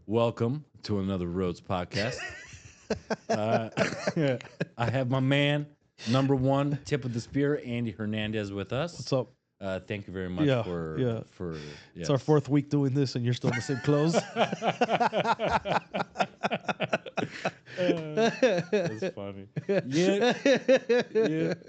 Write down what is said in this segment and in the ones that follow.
Welcome to another Rhodes podcast. I have my man, number one, tip of the spear, Andy Hernandez, with us. What's up? Thank you very much for It's our fourth week doing this, and you're still in the same clothes. That's funny. Yeah.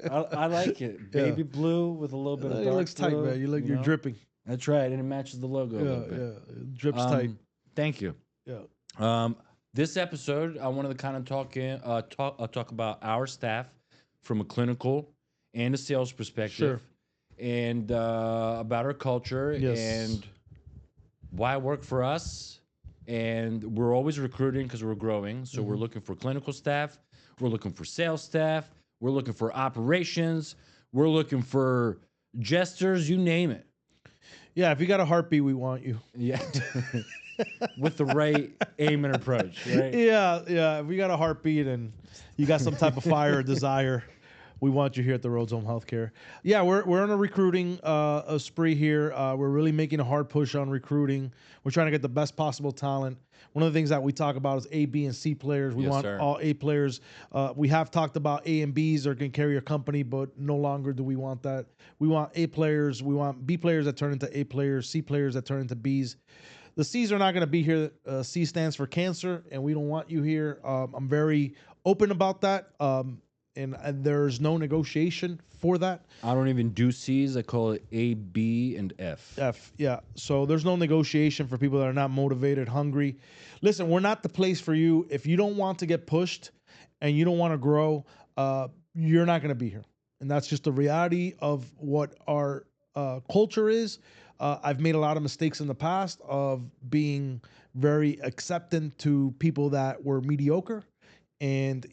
I like it. Baby blue with a little bit of dark It looks tight, blue, man. You're know? dripping. That's right, and it matches the logo a little bit. Yeah. It drips tight. Thank you. Yeah. This episode, I wanted to kind of talk about our staff from a clinical and a sales perspective, and about our culture and why it worked for us. And we're always recruiting because we're growing. So we're looking for clinical staff, we're looking for sales staff, we're looking for operations, we're looking for jesters, you name it. Yeah, if you got a heartbeat, we want you. Yeah. With the right aim and approach, right? Yeah. If we got a heartbeat and you got some type of fire or desire, we want you here at the Rhodes Home Healthcare. Yeah, we're on a recruiting spree here. We're really making a hard push on recruiting. We're trying to get the best possible talent. One of the things that we talk about is A, B, and C players. We want all A players. We have talked about A and Bs are going to carry a company, but no longer do we want that. We want A players. We want B players that turn into A players, C players that turn into Bs. The C's are not going to be here. C stands for cancer, and we don't want you here. I'm very open about that, and there's no negotiation for that. I don't even do C's. I call it A, B, and F. F, yeah. So there's no negotiation for people that are not motivated, hungry. Listen, we're not the place for you. If you don't want to get pushed and you don't want to grow, you're not going to be here. And that's just the reality of what our culture is. I've made a lot of mistakes in the past of being very acceptant to people that were mediocre. And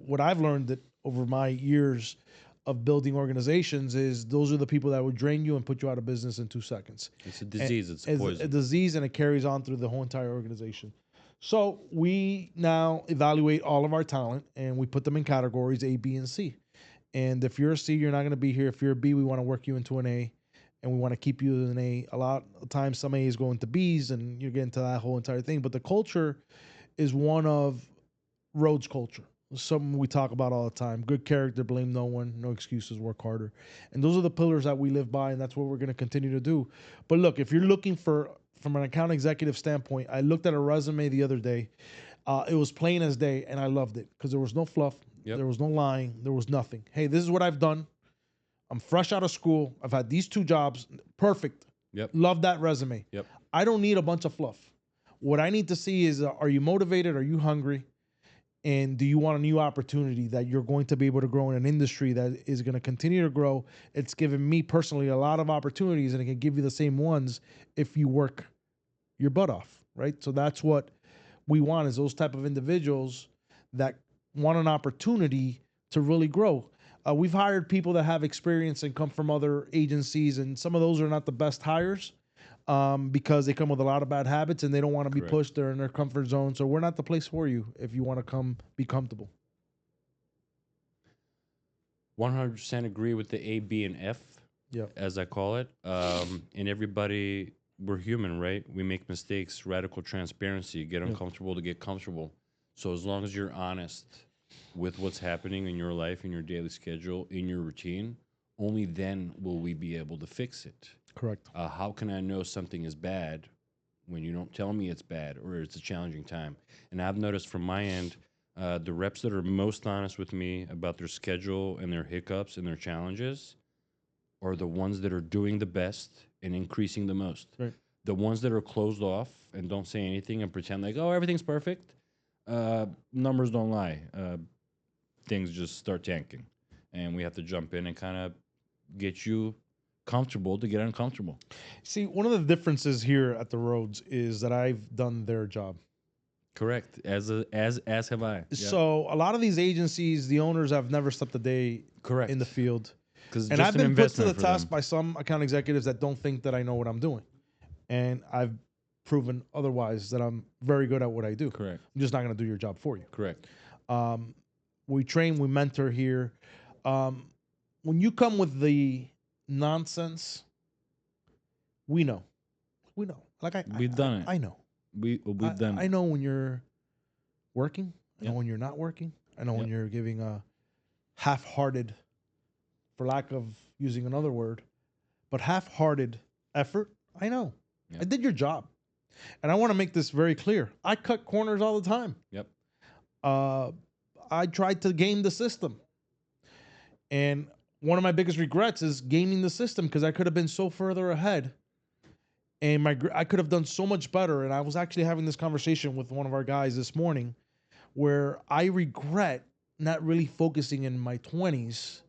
what I've learned that over my years of building organizations is those are the people that would drain you and put you out of business in 2 seconds. It's a disease. It's a poison. A disease, and it carries on through the whole entire organization. So we now evaluate all of our talent, and we put them in categories A, B, and C. And if you're a C, you're not going to be here. If you're a B, we want to work you into an A, and we want to keep you in an A. A lot of times some A's go into B's, and you're getting to that whole entire thing. But the culture is one of Rhodes culture. Something we talk about all the time. Good character, blame no one, no excuses, work harder. And those are the pillars that we live by, and that's what we're going to continue to do. But look, if you're looking from an account executive standpoint, I looked at a resume the other day. It was plain as day, and I loved it because there was no fluff. There was no lying. There was nothing. Hey, this is what I've done. I'm fresh out of school. I've had these 2 jobs. Perfect. Love that resume. I don't need a bunch of fluff. What I need to see is, are you motivated? Are you hungry? And do you want a new opportunity that you're going to be able to grow in an industry that is going to continue to grow? It's given me personally a lot of opportunities, and it can give you the same ones if you work your butt off, right? So that's what we want, is those type of individuals that want an opportunity to really grow. We've hired people that have experience and come from other agencies, and some of those are not the best hires. Because they come with a lot of bad habits and they don't want to be pushed. They're in their comfort zone. So we're not the place for you if you want to come be comfortable. 100% agree with the A, B, and F, as I call it. And everybody, we're human, right? We make mistakes. Radical transparency, get uncomfortable to get comfortable. So as long as you're honest with what's happening in your life, in your daily schedule, in your routine, only then will we be able to fix it. Correct. How can I know something is bad when you don't tell me it's bad or it's a challenging time? And I've noticed from my end, the reps that are most honest with me about their schedule and their hiccups and their challenges are the ones that are doing the best and increasing the most. Right. The ones that are closed off and don't say anything and pretend like, oh, everything's perfect, numbers don't lie. Things just start tanking. And we have to jump in and kind of get you comfortable to get uncomfortable. See, one of the differences here at the Rhodes is that I've done their job. Correct. As have I. So a lot of these agencies, the owners have never slept a day in the field. And I've been put to the test by some account executives that don't think that I know what I'm doing. And I've proven otherwise, that I'm very good at what I do. Correct. I'm just not going to do your job for you. Correct. We train, we mentor here. When you come with the nonsense, we know. Like we've done it. I know. We've done. I know when you're working. I know Yep. when you're not working. I know when Yep. you're giving a half-hearted, for lack of using another word, but half-hearted effort. I know. Yep. I did your job. And I want to make this very clear. I cut corners all the time. Yep. I tried to game the system. And one of my biggest regrets is gaming the system because I could have been so further ahead. And I could have done so much better. And I was actually having this conversation with one of our guys this morning where I regret not really focusing in my 20s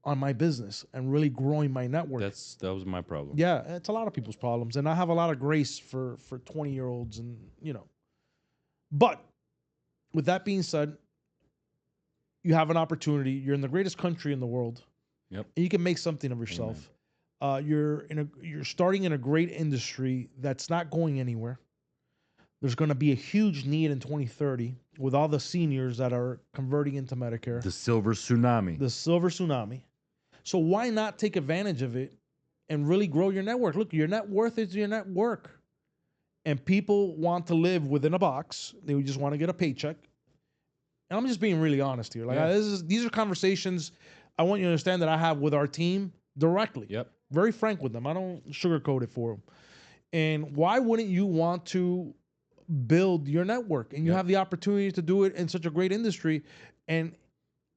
on my business and really growing my network. That was my problem. Yeah, it's a lot of people's problems, and I have a lot of grace for 20-year-olds, and But with that being said, you have an opportunity. You're in the greatest country in the world. Yep. And you can make something of yourself. You're starting in a great industry that's not going anywhere. There's going to be a huge need in 2030 with all the seniors that are converting into Medicare. The silver tsunami. The silver tsunami. So why not take advantage of it and really grow your network? Look, your net worth is your net work. And people want to live within a box. They just want to get a paycheck. And I'm just being really honest here. Like these are conversations I want you to understand that I have with our team directly. Yep. Very frank with them. I don't sugarcoat it for them. And why wouldn't you want to build your network? And you have the opportunity to do it in such a great industry. And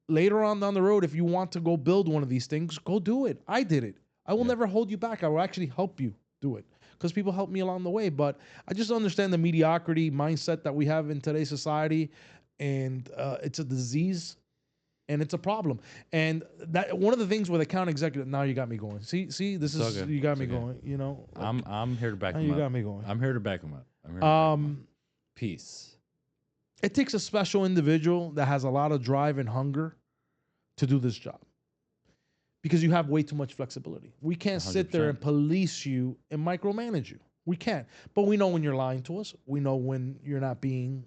later on down the road, if you want to go build one of these things, go do it. I did it. I will never hold you back. I will actually help you do it because people help me along the way. But I just understand the mediocrity mindset that we have in today's society. And it's a disease and it's a problem. And that one of the things with account executive, now you got me going. See, this is, you got me going, I'm here to back him up. You got me going. I'm here to back him up. Peace. It takes a special individual that has a lot of drive and hunger to do this job because you have way too much flexibility. We can't 100%. Sit there and police you and micromanage you. We can't. But we know when you're lying to us. We know when you're not being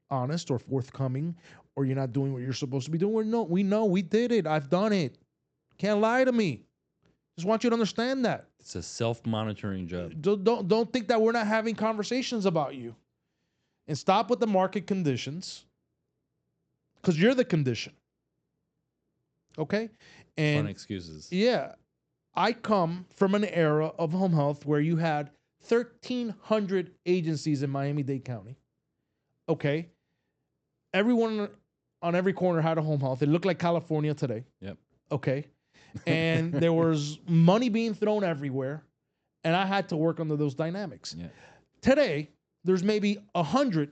honest or forthcoming or you're not doing what you're supposed to be doing. We know we did it. I've done it. Can't lie to me. Just want you to understand that. It's a self-monitoring job. Don't think that we're not having conversations about you. And stop with the market conditions because you're the condition. Okay? And fun excuses. Yeah. I come from an era of home health where you had 1,300 agencies in Miami-Dade County. Okay? Everyone on every corner had a home health. It looked like California today. Yep. Okay? And there was money being thrown everywhere. And I had to work under those dynamics. Yeah. Today, there's maybe 100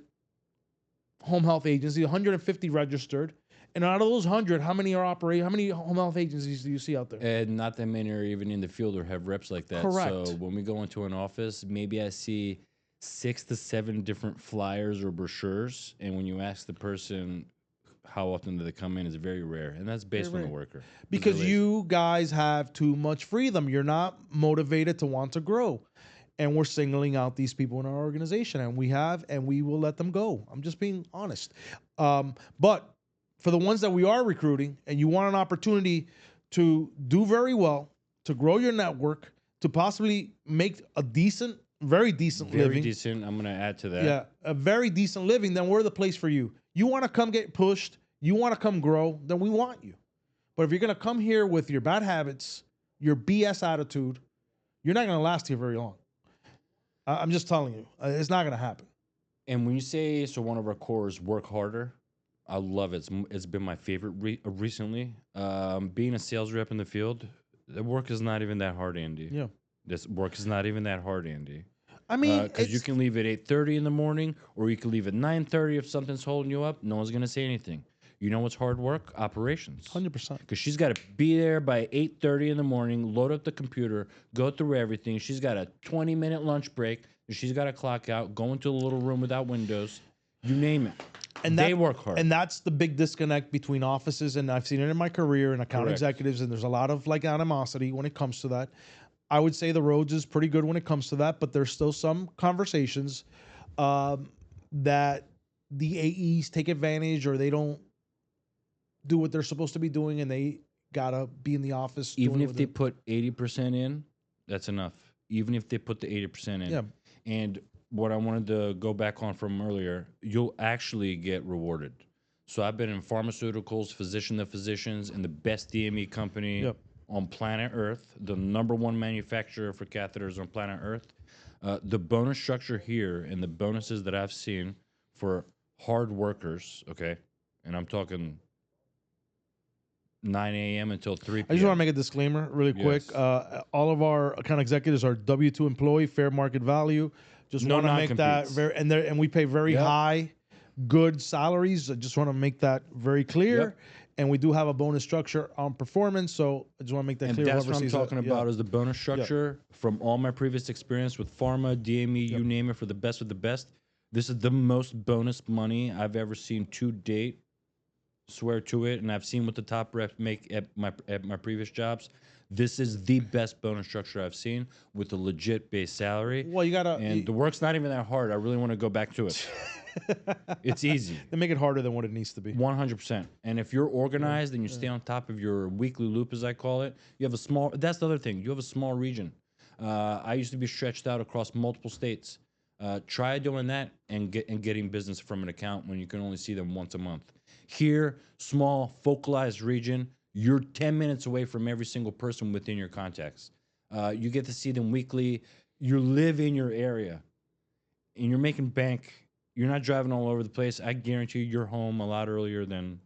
home health agencies, 150 registered. And out of those 100, how many are operating? How many home health agencies do you see out there? And not that many are even in the field or have reps like that. Correct. So when we go into an office, maybe I see 6 to 7 different flyers or brochures. And when you ask the person how often do they come in, it's very rare. And that's based on the worker. Because you guys have too much freedom. You're not motivated to want to grow. And we're singling out these people in our organization. And we will let them go. I'm just being honest. But for the ones that we are recruiting and you want an opportunity to do very well, to grow your network, to possibly make a decent, very decent living. Very decent. I'm going to add to that. Yeah, a very decent living, then we're the place for you. You want to come get pushed, you want to come grow, then we want you. But if you're going to come here with your bad habits, your BS attitude, you're not going to last here very long. I'm just telling you, it's not going to happen. And when you say, so one of our cores, work harder, I love it. It's been my favorite recently. Being a sales rep in the field, the work is not even that hard, Andy. Yeah. This work is not even that hard, Andy. I mean, because you can leave at 8:30 in the morning, or you can leave at 9:30 if something's holding you up. No one's gonna say anything. You know what's hard work? Operations. 100%. Because she's got to be there by 8:30 in the morning, load up the computer, go through everything. She's got a 20-minute lunch break. She's got to clock out, go into a little room without windows. You name it. And they work hard. And that's the big disconnect between offices, and I've seen it in my career and account executives, and there's a lot of like animosity when it comes to that. I would say the Rhodes is pretty good when it comes to that, but there's still some conversations that the AEs take advantage or they don't do what they're supposed to be doing, and they gotta be in the office. Even if they put 80% in, that's enough. Even if they put the 80% in. Yeah. And what I wanted to go back on from earlier, you'll actually get rewarded. So I've been in pharmaceuticals, physician to physicians, and the best DME company Yep. on planet Earth, the number one manufacturer for catheters on planet Earth. The bonus structure here and the bonuses that I've seen for hard workers, okay, and I'm talking 9 a.m. until 3 I just want to p.m. make a disclaimer really quick. Yes. All of our account executives are W-2 employee, fair market value. Just No want to make that non-competes. very, and we pay very Yep. high, good salaries. I just want to make that very clear. Yep. And we do have a bonus structure on performance. So I just want to make that And clear. that's Whoever what I'm sees talking it. about is the bonus structure from all my previous experience with pharma, DME, Yep. you name it, for the best of the best. This is the most bonus money I've ever seen to date. Swear to it. And I've seen what the top reps make at my previous jobs. This is the best bonus structure I've seen with a legit base salary. Well, you gotta. And the work's not even that hard. I really want to go back to it. It's easy. They make it harder than what it needs to be. 100%. And if you're organized and you stay on top of your weekly loop, as I call it, you have a small. That's the other thing. You have a small region. I used to be stretched out across multiple states. Try doing that and getting business from an account when you can only see them once a month. Here, small, focalized region. You're 10 minutes away from every single person within your contacts. You get to see them weekly. You live in your area, and you're making bank. You're not driving all over the place. I guarantee you're home a lot earlier than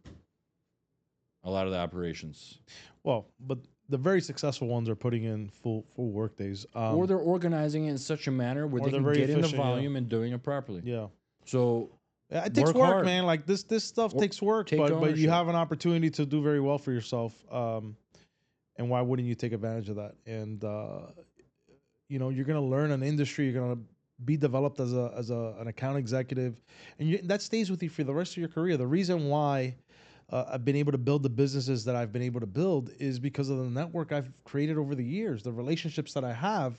a lot of the operations. Well, but the very successful ones are putting in full work days. Or they're organizing it in such a manner where they can get in the volume and doing it properly. Yeah. So it takes work, man. Like this stuff takes work, but you have an opportunity to do very well for yourself. And why wouldn't you take advantage of that? And you're gonna learn an industry. You're gonna be developed as an account executive, and that stays with you for the rest of your career. The reason why I've been able to build the businesses that I've been able to build is because of the network I've created over the years, the relationships that I have,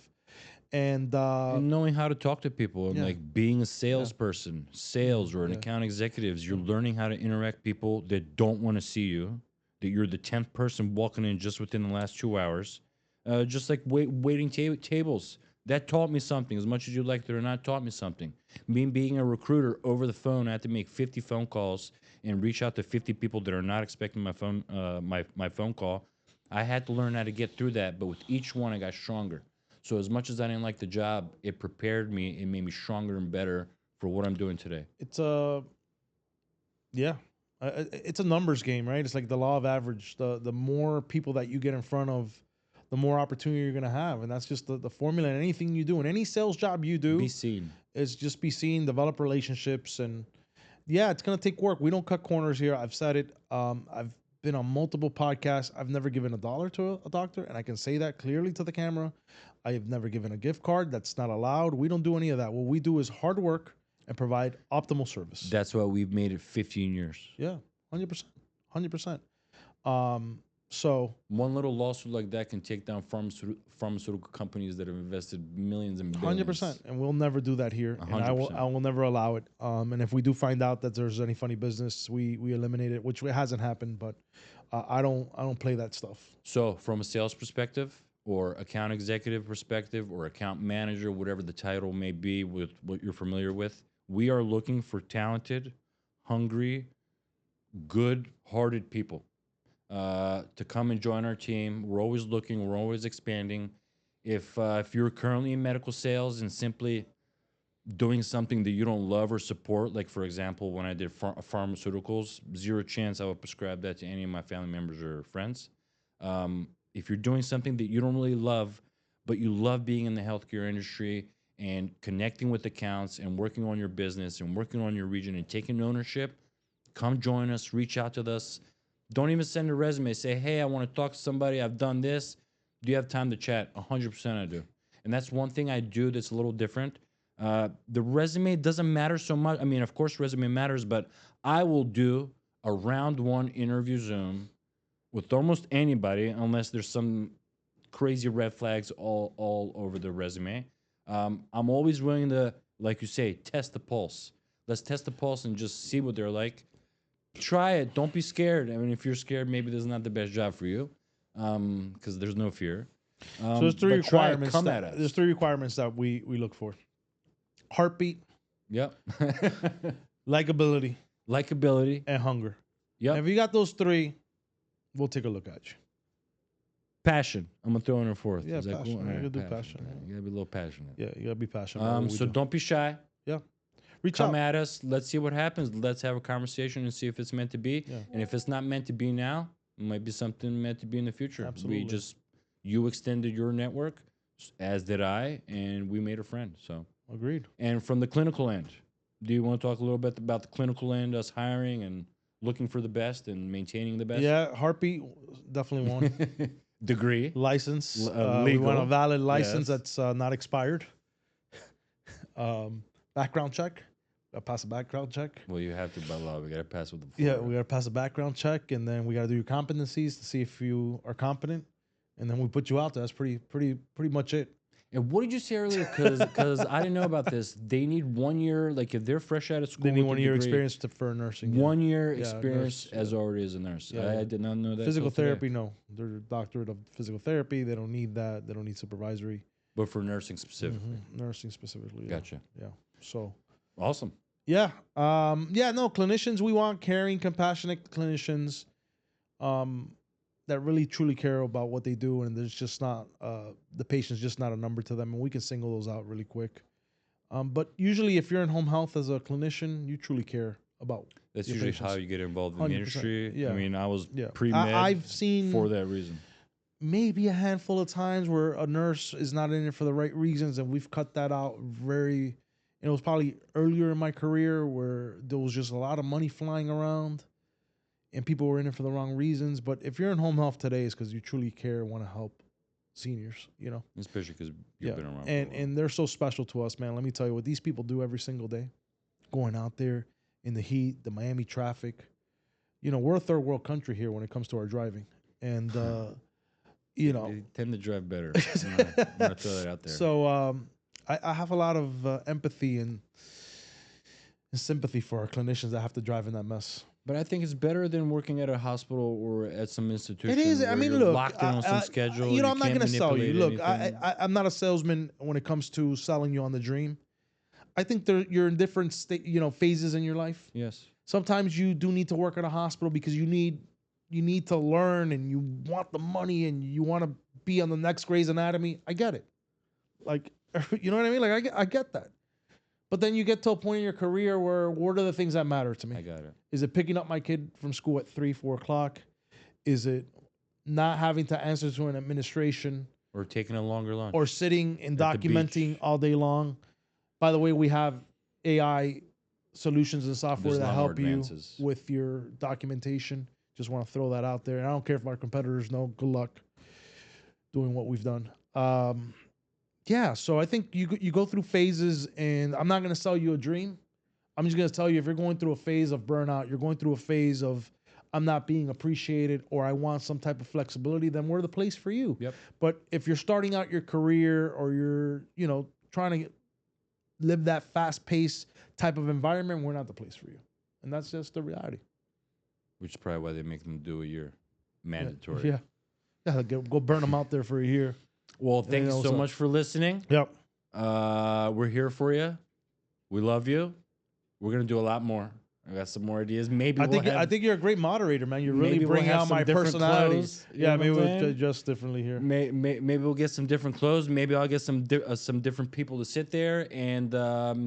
and knowing how to talk to people and like being a salesperson, sales or an account executives. You're learning how to interact people that don't want to see you. That you're the 10th person walking in just within the last 2 hours, just like waiting tables. That taught me something. As much as you like it or not, taught me something. Me being a recruiter over the phone, I had to make 50 phone calls and reach out to 50 people that are not expecting my phone call. I had to learn how to get through that, but with each one, I got stronger. So as much as I didn't like the job, it prepared me. It made me stronger and better for what I'm doing today. It's it's a numbers game, right? It's like the law of average. The more people that you get in front of, the more opportunity you're going to have. And that's just the formula in anything you do. In any sales job you do, Be seen. is just be seen, develop relationships. And yeah, it's going to take work. We don't cut corners here. I've said it. I've been on multiple podcasts. I've never given $1 to a doctor, and I can say that clearly to the camera. I have never given a gift card. That's not allowed. We don't do any of that. What we do is hard work and provide optimal service. That's why we've made it 15 years. Yeah, 100%. 100%. So one little lawsuit like that can take down pharmaceutical companies that have invested millions and billions. 100%, and we'll never do that here. 100%. And I will never allow it. And if we do find out that there's any funny business, we eliminate it, which hasn't happened. But I don't play that stuff. So from a sales perspective, or account executive perspective, or account manager, whatever the title may be, with what you're familiar with, we are looking for talented, hungry, good-hearted people. To come and join our team. We're always looking. We're always expanding. If you're currently in medical sales and simply doing something that you don't love or support, like for example, when I did pharmaceuticals, zero chance I would prescribe that to any of my family members or friends. If you're doing something that you don't really love, but you love being in the healthcare industry and connecting with accounts and working on your business and working on your region and taking ownership, come join us. Reach out to us. Don't even send a resume. Say, hey, I want to talk to somebody. I've done this. Do you have time to chat? 100% I do. And that's one thing I do that's a little different. The resume doesn't matter so much. I mean, of course, resume matters, but I will do a round one interview Zoom with almost anybody unless there's some crazy red flags all over the resume. I'm always willing to, like you say, test the pulse. Let's test the pulse and just see what they're like. Try it. Don't be scared. I mean, if you're scared, maybe this is not the best job for you, because there's no fear. So there's three requirements. Come at us. There's three requirements that we look for. heartbeat, Yep. likability, Likability. and hunger. Yep. And if you got those three, we'll take a look at you. Passion. I'm gonna throw in a fourth. Yeah, Is that passion. cool? You All gotta right, do passion. You gotta be a little passionate. Yeah, you gotta be passionate about what we So do. don't be shy. Yeah. Reach Come out. at us. Let's see what happens. Let's have a conversation and see if it's meant to be. Yeah. And if it's not meant to be now, it might be something meant to be in the future. Absolutely. You extended your network, as did I, and we made a friend. So Agreed. And from the clinical end, do you want to talk a little bit about the clinical end, us hiring and looking for the best and maintaining the best? Yeah, heartbeat definitely one. Degree. License. Legal. We want a valid license Yes. that's not expired. Background check. Gotta pass a background check. Well, you have to by law. We got to pass with the Yeah, Florida. we gotta pass a background check, and then we gotta do your competencies to see if you are competent, and then we put you out there. That's pretty much it. And what did you say earlier? Because I didn't know about this. They need 1 year, like if they're fresh out of school. They need with 1 a year degree, experience for nursing. Yeah. 1 year Yeah, experience nurse, as already as a nurse. Yeah, I did not know that. Physical till today. therapy, no. They're a doctorate of physical therapy. They don't need that. They don't need supervisory. But for nursing specifically. Nursing specifically. Yeah. Gotcha. Yeah. So. Awesome. Yeah. No, clinicians, we want caring, compassionate clinicians that really truly care about what they do, and there's just not the patient's just not a number to them, and we can single those out really quick. But usually if you're in home health as a clinician, you truly care about That's your usually patients. how you get involved in the 100%. industry. Yeah. I mean, I was Yeah. pre-med I've seen for that reason. maybe a handful of times where a nurse is not in it for the right reasons, and we've cut that out very. And it was probably earlier in my career where there was just a lot of money flying around, and people were in it for the wrong reasons. But if you're in home health today, it's because you truly care and want to help seniors. Especially because you've been around. for a while. And they're so special to us, man. Let me tell you what these people do every single day, going out there in the heat, the Miami traffic. We're a third world country here when it comes to our driving, and They tend to drive better. I'm gonna throw that out there. So I have a lot of empathy and sympathy for our clinicians that have to drive in that mess. But I think it's better than working at a hospital or at some institution. It is. Where I mean, you're look, locked in on some schedule. I'm not can't going to sell you. manipulate Look, anything. I'm not a salesman when it comes to selling you on the dream. I think you're in different phases in your life. Yes. Sometimes you do need to work at a hospital because you need to learn, and you want the money, and you want to be on the next Grey's Anatomy. I get it. Like, you know what I mean? Like, I get that. But then you get to a point in your career where, what are the things that matter to me? I got it. Is it picking up my kid from school at 3, 4 o'clock? Is it not having to answer to an administration? Or taking a longer lunch. Or sitting and At the documenting beach. all day long? By the way, we have AI solutions and software There's a that lot more help you advances. with your documentation. Just want to throw that out there. And I don't care if our competitors know. Good luck doing what we've done. Yeah, so I think you go through phases, and I'm not going to sell you a dream. I'm just going to tell you, if you're going through a phase of burnout, you're going through a phase of I'm not being appreciated, or I want some type of flexibility, then we're the place for you. Yep. But if you're starting out your career, or you're, trying to live that fast-paced type of environment, we're not the place for you. And that's just the reality. Which is probably why they make them do a year. Mandatory. Yeah, go burn them out there for a year. Well, thank you so much for listening. Yep. We're here for you. We love you. We're gonna do a lot more. I got some more ideas. Maybe I think you're a great moderator, man. You're really bringing out my personality. Clothes, yeah, maybe we'll adjust differently here. Maybe we'll get some different clothes. Maybe I'll get some different people to sit there, and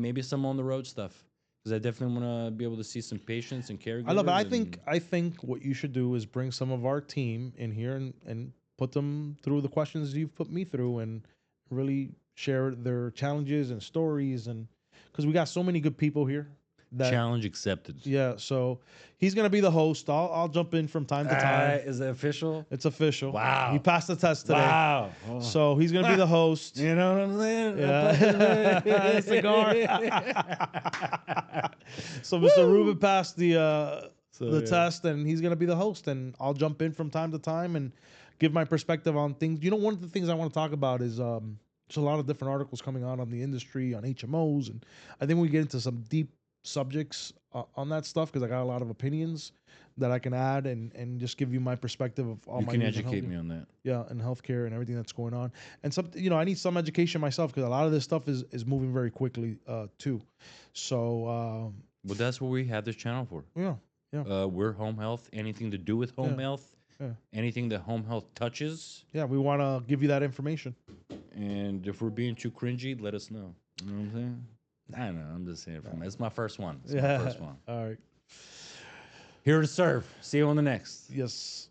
maybe some on the road stuff. Because I definitely want to be able to see some patients and caregivers. I love it. I think what you should do is bring some of our team in here and put them through the questions you've put me through, and really share their challenges and stories, and because we got so many good people here. Challenge accepted. Yeah, so he's gonna be the host. I'll jump in from time to time. Is it official? It's official. Wow. He passed the test today. Wow. Oh. So he's gonna be the host. You know what I'm saying? Yeah. Cigar. So Mr. Roumen passed the test, and he's gonna be the host, and I'll jump in from time to time and give my perspective on things. One of the things I want to talk about is there's a lot of different articles coming out on the industry, on HMOs, and I think we get into some deep subjects on that stuff because I got a lot of opinions that I can add and just give you my perspective of all You my can views on educate healthcare. me on that. Yeah, and healthcare and everything that's going on. And some, I need some education myself because a lot of this stuff is moving very quickly too. So Well, that's what we have this channel for. yeah, We're home health. Anything to do with home health, anything that home health touches. yeah, we want to give you that information. And if we're being too cringy, let us know. You know what I'm saying? I don't know. I'm just saying. It's my first one. It's my first one. All right. Here to serve. See you on the next. Yes.